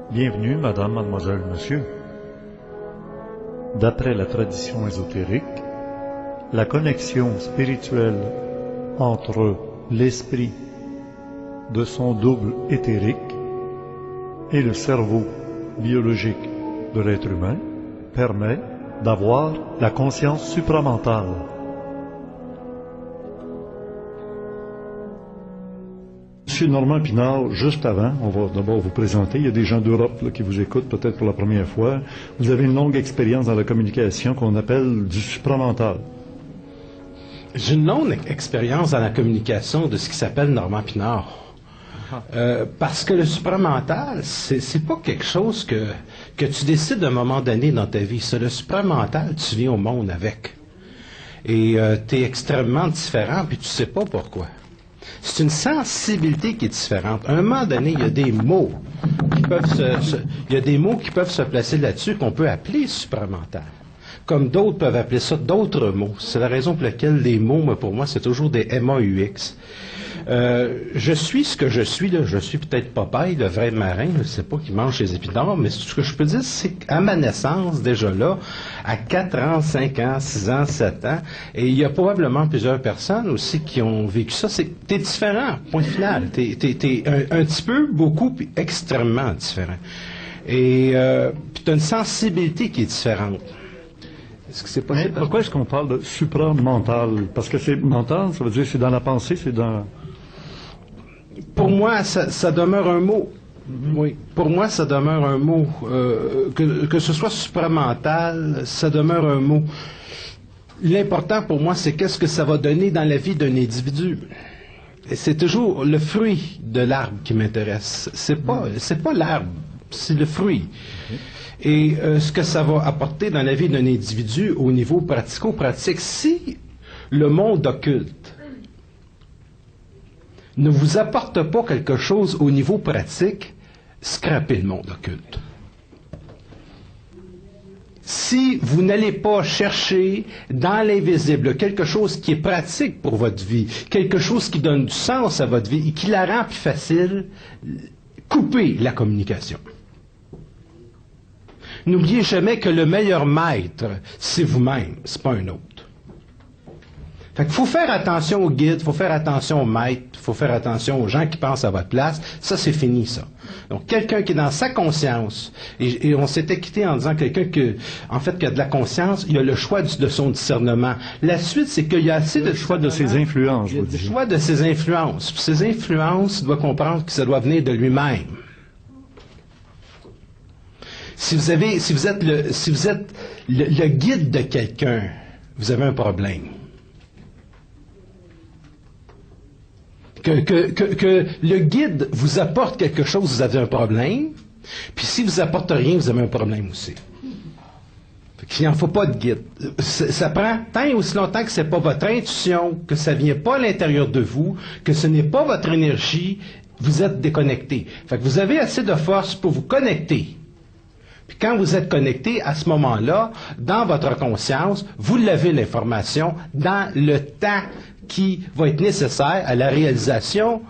Bienvenue, madame, mademoiselle, monsieur. D'après la tradition ésotérique, la connexion spirituelle entre l'esprit de son double éthérique et le cerveau biologique de l'être humain permet d'avoir la conscience supramentale. Monsieur Normand Pinard, juste avant, on va d'abord vous présenter. Il y a des gens d'Europe là, qui vous écoutent peut-être pour la première fois. Vous avez une longue expérience dans la communication qu'on appelle du supramental. J'ai une longue expérience dans la communication de ce qui s'appelle Normand Pinard. Parce que le supramental, c'est pas quelque chose que tu décides à un moment donné dans ta vie. C'est le supramental, tu viens au monde avec. Et tu es extrêmement différent, puis tu sais pas pourquoi. C'est une sensibilité qui est différente. À un moment donné, il y a des mots qui peuvent se placer là-dessus qu'on peut appeler supramental. Comme d'autres peuvent appeler ça d'autres mots. C'est la raison pour laquelle les mots, pour moi, c'est toujours des MAUX. Je suis ce que je suis, là. Je suis peut-être Popeye, le vrai marin, je ne sais pas qui mange les épinards, mais ce que je peux dire, c'est qu'à ma naissance, déjà là, à 4 ans, 5 ans, 6 ans, 7 ans, et il y a probablement plusieurs personnes aussi qui ont vécu ça, c'est que t'es différent, point final. T'es un petit peu, beaucoup, puis extrêmement différent. Et puis t'as une sensibilité qui est différente. Est-ce que c'est possible? Mais pourquoi est-ce qu'on parle de supramental? Parce que c'est mental, ça veut dire c'est dans la pensée, c'est dans... Pour moi, ça demeure un mot. Oui, pour moi, ça demeure un mot. Que ce soit supramental, ça demeure un mot. L'important pour moi, c'est qu'est-ce que ça va donner dans la vie d'un individu. Et c'est toujours le fruit de l'arbre qui m'intéresse. C'est pas l'arbre, c'est le fruit. Et ce que ça va apporter dans la vie d'un individu au niveau pratico-pratique, si le monde occulte ne vous apporte pas quelque chose au niveau pratique, scrapez le monde occulte. Si vous n'allez pas chercher dans l'invisible quelque chose qui est pratique pour votre vie, quelque chose qui donne du sens à votre vie et qui la rend plus facile, coupez la communication. N'oubliez jamais que le meilleur maître, c'est vous-même, c'est pas un autre. Fait qu'il faut faire attention aux guides, il faut faire attention aux maîtres, il faut faire attention aux gens qui pensent à votre place. Ça, c'est fini, ça. Donc, quelqu'un qui est dans sa conscience, et on s'était quitté en disant quelqu'un qui a de la conscience, il a le choix de son discernement. La suite, c'est qu'il y a assez de choix de ses influences. Il y a le choix de ses influences. Puis ses influences, il doit comprendre que ça doit venir de lui-même. Si vous êtes le guide de quelqu'un, vous avez un problème. Que le guide vous apporte quelque chose, vous avez un problème. Puis si vous apporte rien, vous avez un problème aussi. Il n'en faut pas de guide. Ça prend tant et aussi longtemps que ce n'est pas votre intuition, que ça ne vient pas à l'intérieur de vous, que ce n'est pas votre énergie, vous êtes déconnecté. Fait que vous avez assez de force pour vous connecter. Puis quand vous êtes connecté, à ce moment-là, dans votre conscience, vous levez l'information dans le temps qui va être nécessaire à la réalisation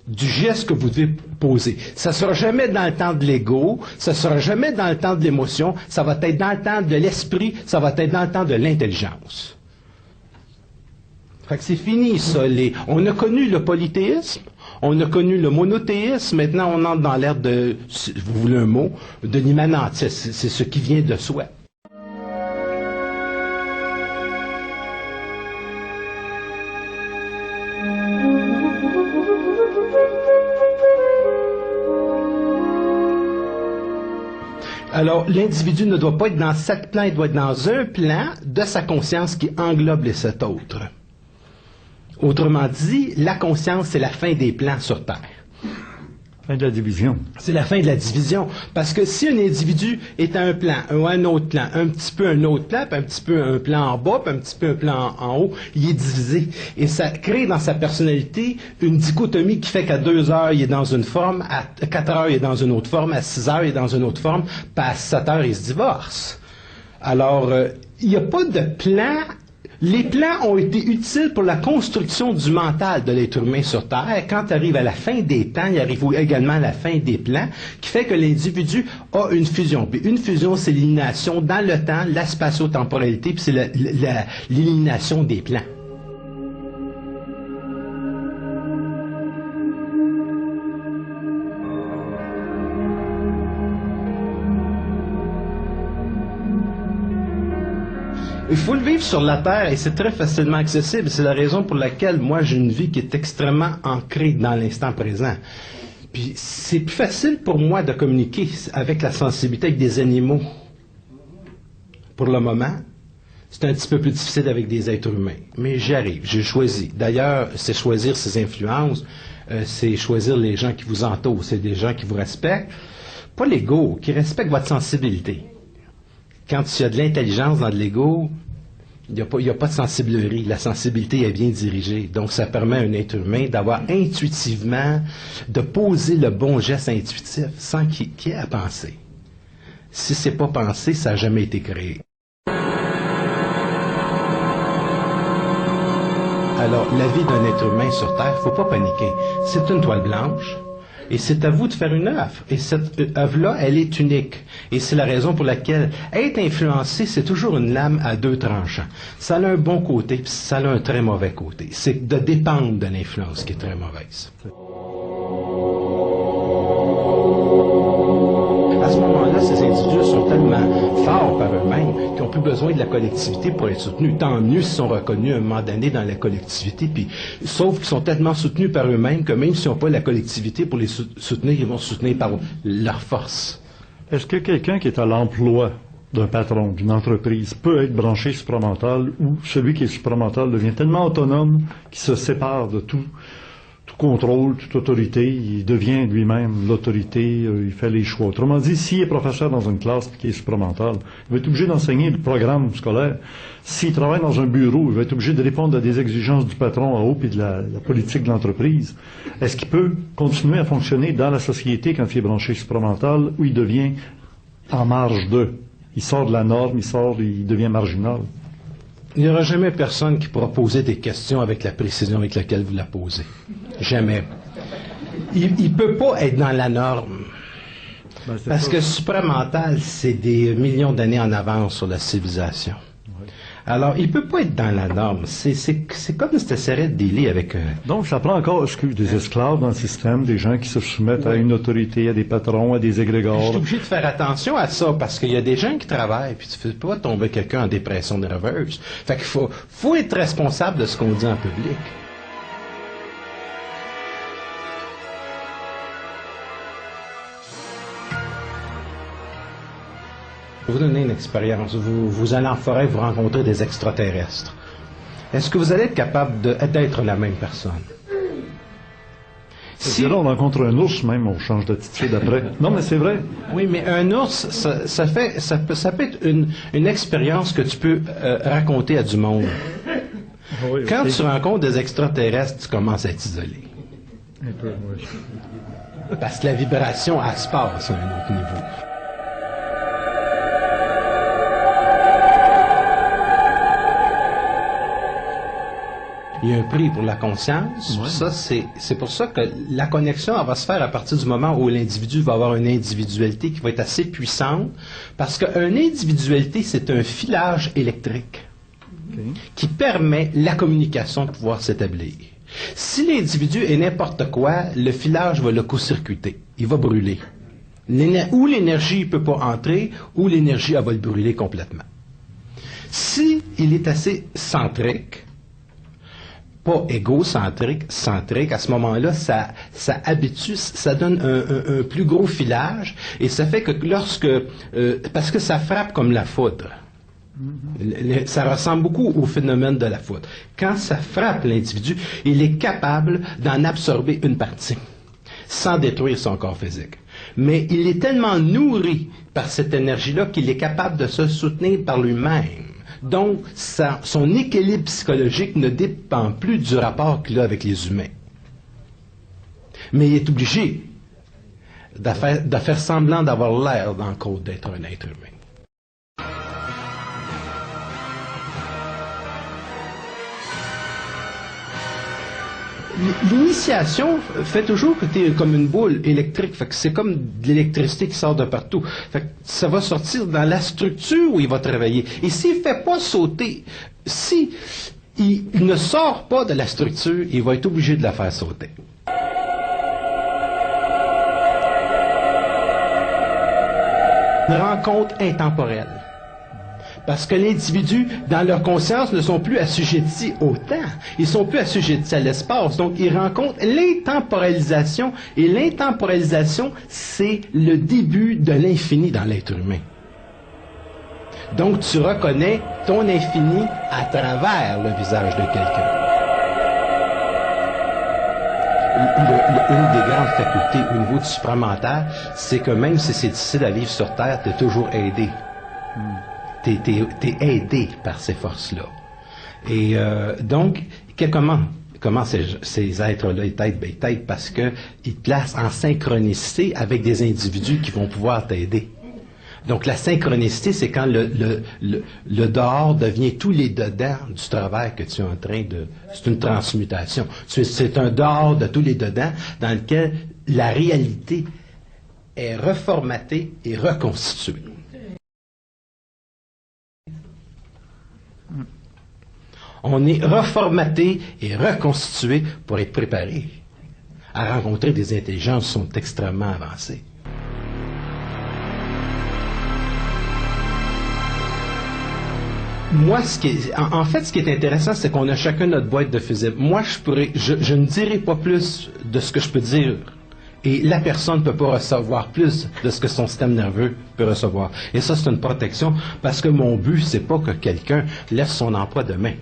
du geste que vous devez poser. Ça ne sera jamais dans le temps de l'ego, ça ne sera jamais dans le temps de l'émotion, ça va être dans le temps de l'esprit, ça va être dans le temps de l'intelligence. Fait que c'est fini, ça. On a connu le polythéisme, on a connu le monothéisme, maintenant on entre dans l'ère de, si vous voulez un mot, de l'immanentisme. C'est ce qui vient de soi. Alors, l'individu ne doit pas être dans 7 plans, il doit être dans un plan de sa conscience qui englobe les 7 autres. Autrement dit, la conscience, c'est la fin des plans sur Terre. Fin de la division. C'est la fin de la division. Parce que si un individu est à un plan, ou à un autre plan, un petit peu un autre plan, puis un petit peu un plan en bas, puis un petit peu un plan en haut, il est divisé. Et ça crée dans sa personnalité une dichotomie qui fait qu'à 2 heures, il est dans une forme, à 4 heures, il est dans une autre forme, à 6 heures, il est dans une autre forme, puis à 7 heures, il se divorce. Alors, il n'y a pas de plan Les plans ont été utiles pour la construction du mental de l'être humain sur Terre. Quand arrive à la fin des temps, il arrive également à la fin des plans, qui fait que l'individu a une fusion. Puis une fusion, c'est l'élimination dans le temps, la spatio-temporalité, puis c'est l'élimination des plans. Il faut le vivre sur la Terre et c'est très facilement accessible. C'est la raison pour laquelle moi j'ai une vie qui est extrêmement ancrée dans l'instant présent. Puis c'est plus facile pour moi de communiquer avec la sensibilité avec des animaux. Pour le moment, c'est un petit peu plus difficile avec des êtres humains. Mais j'y arrive, j'ai choisi. D'ailleurs, c'est choisir ses influences, c'est choisir les gens qui vous entourent, c'est des gens qui vous respectent. Pas l'ego, qui respectent votre sensibilité. Quand il y a de l'intelligence dans de l'ego, il n'y a pas de sensibilité. La sensibilité est bien dirigée. Donc, ça permet à un être humain d'avoir intuitivement, de poser le bon geste intuitif sans qu'il y ait à penser. Si c'est pas pensé, ça n'a jamais été créé. Alors, la vie d'un être humain sur Terre, il ne faut pas paniquer. C'est une toile blanche. Et c'est à vous de faire une œuvre. Et cette œuvre-là, elle est unique. Et c'est la raison pour laquelle être influencé, c'est toujours une lame à deux tranchants. Ça a un bon côté, puis ça a un très mauvais côté. C'est de dépendre de l'influence qui est très mauvaise. À ce moment-là, ces individus sont tellement forts par eux-mêmes qu'ils n'ont plus besoin de la collectivité pour être soutenus. Tant mieux s'ils sont reconnus à un moment donné dans la collectivité, puis, sauf qu'ils sont tellement soutenus par eux-mêmes que même s'ils n'ont pas la collectivité pour les soutenir, ils vont se soutenir par leur force. Est-ce que quelqu'un qui est à l'emploi d'un patron, d'une entreprise, peut être branché supramental ou celui qui est supramental devient tellement autonome qu'il se sépare de tout contrôle, toute autorité, il devient lui-même l'autorité, il fait les choix. Autrement dit, s'il est professeur dans une classe qui est supramental, il va être obligé d'enseigner le programme scolaire. S'il travaille dans un bureau, il va être obligé de répondre à des exigences du patron en haut et de la politique de l'entreprise. Est-ce qu'il peut continuer à fonctionner dans la société quand il est branché supramental ou il devient en marge d'eux? Il sort de la norme, il devient marginal. Il n'y aura jamais personne qui pourra poser des questions avec la précision avec laquelle vous la posez. Jamais. Il ne peut pas être dans la norme. Parce que supramental, c'est des millions d'années en avance sur la civilisation. Alors, il ne peut pas être dans la norme. C'est comme si tu essaierais de dealer avec... Donc, ça prend encore, des esclaves dans le système, des gens qui se soumettent à une autorité, à des patrons, à des égrégores. Je suis obligé de faire attention à ça, parce qu'il y a des gens qui travaillent, puis tu ne fais pas tomber quelqu'un en dépression nerveuse. Fait qu'il faut être responsable de ce qu'on dit en public. Je vais vous donner une expérience. Vous allez en forêt, vous rencontrez des extraterrestres. Est-ce que vous allez être capable d'être la même personne? Si là, on rencontre un ours même, on change d'attitude après. Non, mais c'est vrai. Oui, mais un ours, ça peut être une expérience que tu peux raconter à du monde. Oui, quand tu rencontres des extraterrestres, tu commences à être isolé. Un peu, oui. Parce que la vibration, elle se passe à un autre niveau. Il y a un prix pour la conscience. Ouais. Ça, c'est pour ça que la connexion, elle va se faire à partir du moment où l'individu va avoir une individualité qui va être assez puissante. Parce qu'une individualité, c'est un filage électrique qui permet la communication de pouvoir s'établir. Si l'individu est n'importe quoi, le filage va le court-circuiter. Il va brûler. Ou l'énergie ne peut pas entrer, ou l'énergie va le brûler complètement. Si il est assez centrique, pas égocentrique, centrique, à ce moment-là, ça habitue, ça donne un plus gros filage, et ça fait que parce que ça frappe comme la foudre. Ça ressemble beaucoup au phénomène de la foudre. Quand ça frappe l'individu, il est capable d'en absorber une partie, sans détruire son corps physique. Mais il est tellement nourri par cette énergie-là qu'il est capable de se soutenir par lui-même. Donc, son équilibre psychologique ne dépend plus du rapport qu'il a avec les humains. Mais il est obligé de faire semblant d'avoir l'air encore d'être un être humain. L'initiation fait toujours que tu es comme une boule électrique. Fait que c'est comme de l'électricité qui sort de partout. Fait que ça va sortir dans la structure où il va travailler. Et s'il ne fait pas sauter, si il ne sort pas de la structure, il va être obligé de la faire sauter. Une rencontre intemporelle. Parce que l'individu, dans leur conscience, ne sont plus assujettis au temps. Ils sont plus assujettis à l'espace. Donc, ils rencontrent l'intemporalisation. Et l'intemporalisation, c'est le début de l'infini dans l'être humain. Donc, tu reconnais ton infini à travers le visage de quelqu'un. Une des grandes facultés au niveau du supramental, c'est que même si c'est difficile à vivre sur Terre, tu es toujours aidé. T'es aidé par ces forces-là. Et donc, comment ces êtres-là t'aident? Ben, ils t'aident parce qu'ils te placent en synchronicité avec des individus qui vont pouvoir t'aider. Donc, la synchronicité, c'est quand le dehors devient tous les dedans du travail que tu es en train de... C'est une transmutation. C'est un dehors de tous les dedans dans lequel la réalité est reformatée et reconstituée. On est reformaté et reconstitué pour être préparé à rencontrer des intelligences qui sont extrêmement avancées. Moi, en fait, ce qui est intéressant, c'est qu'on a chacun notre boîte de fusibles. Moi, je ne dirai pas plus de ce que je peux dire. Et la personne ne peut pas recevoir plus de ce que son système nerveux peut recevoir. Et ça, c'est une protection, parce que mon but, c'est pas que quelqu'un laisse son emploi demain.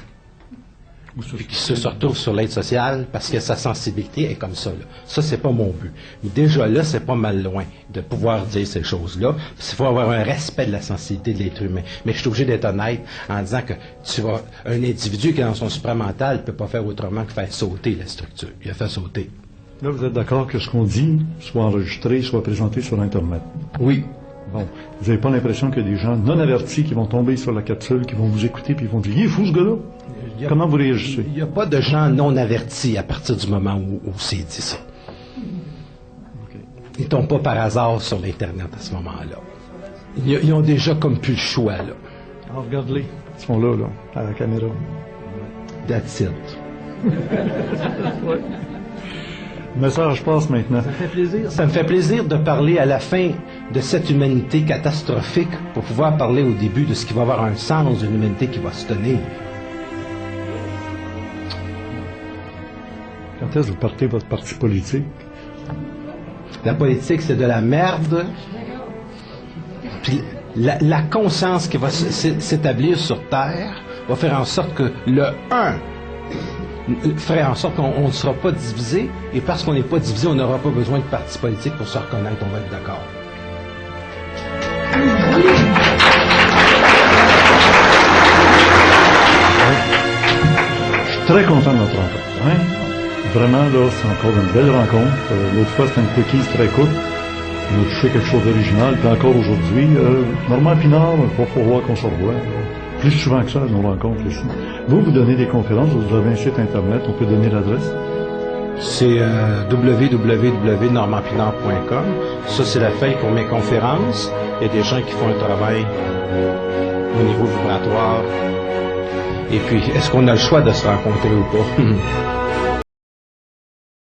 Puis qu'il se retrouve sur l'aide sociale parce que sa sensibilité est comme ça. Là. Ça, c'est pas mon but. Mais déjà là, c'est pas mal loin de pouvoir dire ces choses-là. Il faut avoir un respect de la sensibilité de l'être humain. Mais je suis obligé d'être honnête en disant que un individu qui est dans son supramental ne peut pas faire autrement que faire sauter la structure. Il a fait sauter. Là, vous êtes d'accord que ce qu'on dit soit enregistré, soit présenté sur Internet? Oui. Bon. Vous n'avez pas l'impression qu'il y a des gens non avertis qui vont tomber sur la capsule, qui vont vous écouter, puis ils vont dire « Il est fou, ce gars-là! » Comment vous réagissez? Il n'y a pas de gens non avertis à partir du moment où c'est dit ça. Okay. Ils ne tombent pas par hasard sur l'Internet à ce moment-là. Ils ont déjà comme plus le choix, là. Alors, regarde-les. Ils sont là, à la caméra. That's it. Ouais. Le message passe maintenant. Ça me fait plaisir. Ça me fait plaisir de parler à la fin de cette humanité catastrophique pour pouvoir parler au début de ce qui va avoir un sens d'une humanité qui va se tenir. Quand est-ce que vous partez votre parti politique? La politique, c'est de la merde. Puis la conscience qui va s'établir sur Terre va faire en sorte que le 1 ferait en sorte qu'on ne sera pas divisé. Et parce qu'on n'est pas divisé, on n'aura pas besoin de parti politique pour se reconnaître. On va être d'accord. Je suis très content de notre rencontre. Hein? Vraiment, là, c'est encore une belle rencontre. L'autre fois, c'était une quickie très courte. On a touché quelque chose d'original. Puis encore aujourd'hui, Normand Pinard, il va falloir qu'on se revoie. Plus souvent que ça, nos rencontres ici. Vous donnez des conférences, vous avez un site Internet, on peut donner l'adresse? C'est www.normandpinard.com. Ça, c'est la feuille pour mes conférences. Il y a des gens qui font un travail au niveau vibratoire. Et puis, est-ce qu'on a le choix de se rencontrer ou pas?